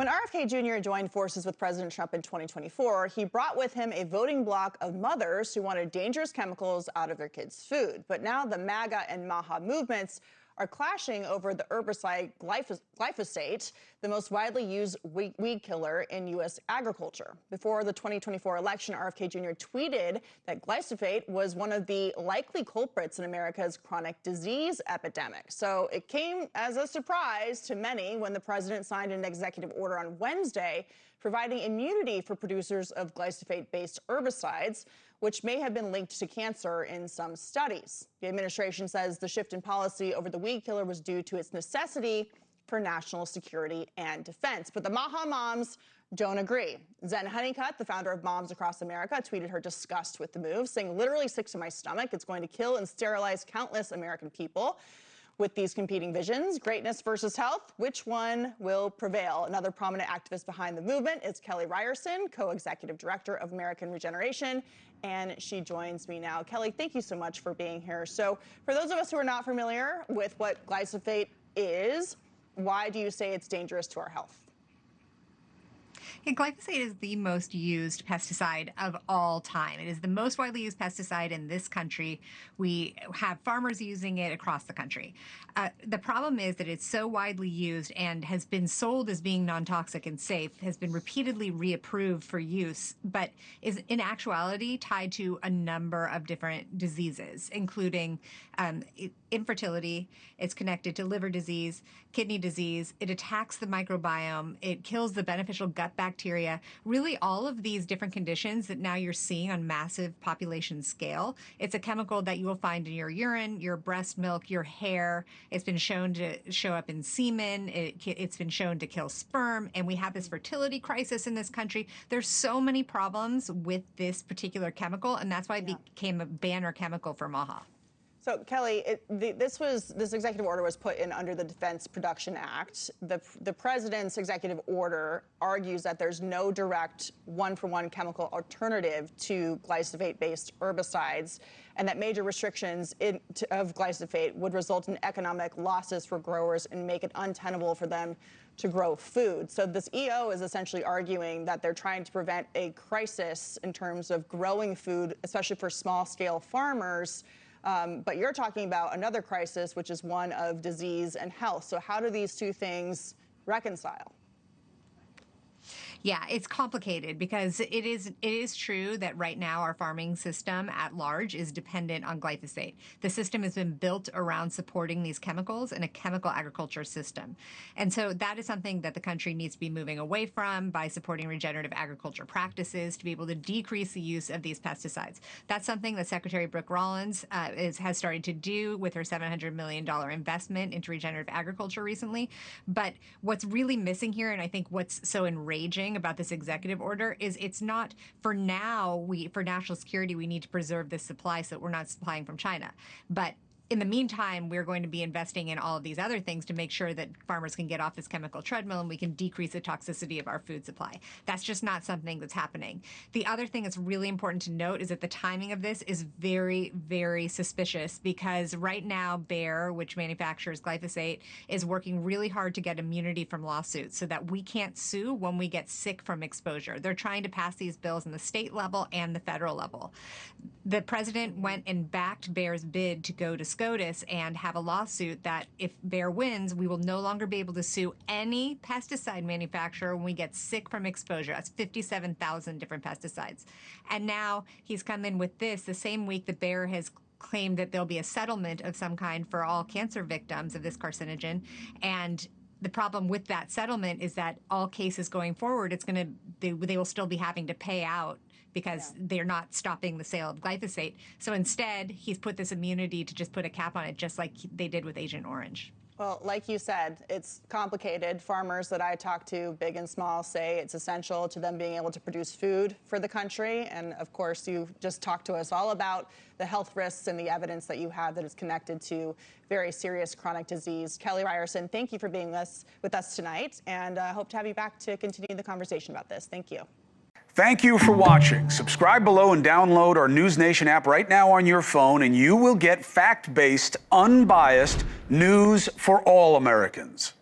When RFK Jr. joined forces with President Trump in 2024, he brought with him a voting bloc of mothers who wanted dangerous chemicals out of their kids' food. But now the MAGA and MAHA movements are clashing over the herbicide glyphosate, the most widely used weed killer in U.S. agriculture. Before the 2024 election, RFK Jr. tweeted that glyphosate was one of the likely culprits in America's chronic disease epidemic. So it came as a surprise to many when the president signed an executive order on Wednesday providing immunity for producers of glyphosate-based herbicides, which may have been linked to cancer in some studies. The administration says the shift in policy over the weed killer was due to its necessity for national security and defense. But the MAHA moms don't agree. Zen Honeycutt, the founder of Moms Across America, tweeted her disgust with the move, saying, "Literally sick to my stomach. It's going to kill and sterilize countless American people." With these competing visions, greatness versus health, which one will prevail? Another prominent activist behind the movement is Kelly Ryerson, co-executive director of American Regeneration, and she joins me now. Kelly, thank you so much for being here. So for those of us who are not familiar with what glyphosate is, why do you say it's dangerous to our health? Yeah, glyphosate is the most used pesticide of all time. It is the most widely used pesticide in this country. We have farmers using it across the country. The problem is that it's so widely used and has been sold as being non-toxic and safe, has been repeatedly reapproved for use, but is in actuality tied to a number of different diseases, including infertility. It's connected to liver disease, kidney disease. It attacks the microbiome. It kills the beneficial gut bacteria. Really, all of these different conditions that now you're seeing on massive population scale. It's a chemical that you will find in your urine, your breast milk, your hair. It's been shown to show up in semen. It's been shown to kill sperm. And we have this fertility crisis in this country. There's so many problems with this particular chemical, and that's why it became a banner chemical for MAHA. So, Kelly, this executive order was put in under the Defense Production Act. The president's executive order argues that there's no direct one-for-one chemical alternative to glyphosate-based herbicides, and that major restrictions of glyphosate would result in economic losses for growers and make it untenable for them to grow food. So this EO is essentially arguing that they're trying to prevent a crisis in terms of growing food, especially for small-scale farmers. But you're talking about another crisis, which is one of disease and health. So how do these two things reconcile? Yeah, it's complicated because it is true that right now our farming system at large is dependent on glyphosate. The system has been built around supporting these chemicals in a chemical agriculture system. And so that is something that the country needs to be moving away from by supporting regenerative agriculture practices to be able to decrease the use of these pesticides. That's something that Secretary Brooke Rollins has started to do with her $700 million investment into regenerative agriculture recently. But what's really missing here, and I think what's so enraging about this executive order, is it's not, for now, for national security, we need to preserve this supply so that we're not supplying from China. But in the meantime, we're going to be investing in all of these other things to make sure that farmers can get off this chemical treadmill and we can decrease the toxicity of our food supply. That's just not something that's happening. The other thing that's really important to note is that the timing of this is very, very suspicious, because right now Bayer, which manufactures glyphosate, is working really hard to get immunity from lawsuits so that we can't sue when we get sick from exposure. They're trying to pass these bills on the state level and the federal level. The president went and backed Bayer's bid to go to SCOTUS and have a lawsuit that if Bayer wins, we will no longer be able to sue any pesticide manufacturer when we get sick from exposure. That's 57,000 different pesticides. And now he's come in with this the same week that Bayer has claimed that there'll be a settlement of some kind for all cancer victims of this carcinogen. And the problem with that settlement is that all cases going forward, they will still be having to pay out because they're not stopping the sale of glyphosate. So instead, he's put this immunity to just put a cap on it, just like they did with Agent Orange. Well, like you said, it's complicated. Farmers that I talk to, big and small, say it's essential to them being able to produce food for the country. And of course, you just talked to us all about the health risks and the evidence that you have that is connected to very serious chronic disease. Kelly Ryerson, thank you for being with us tonight, and I hope to have you back to continue the conversation about this. Thank you. Thank you for watching. Subscribe below and download our NewsNation app right now on your phone, and you will get fact-based, unbiased news for all Americans.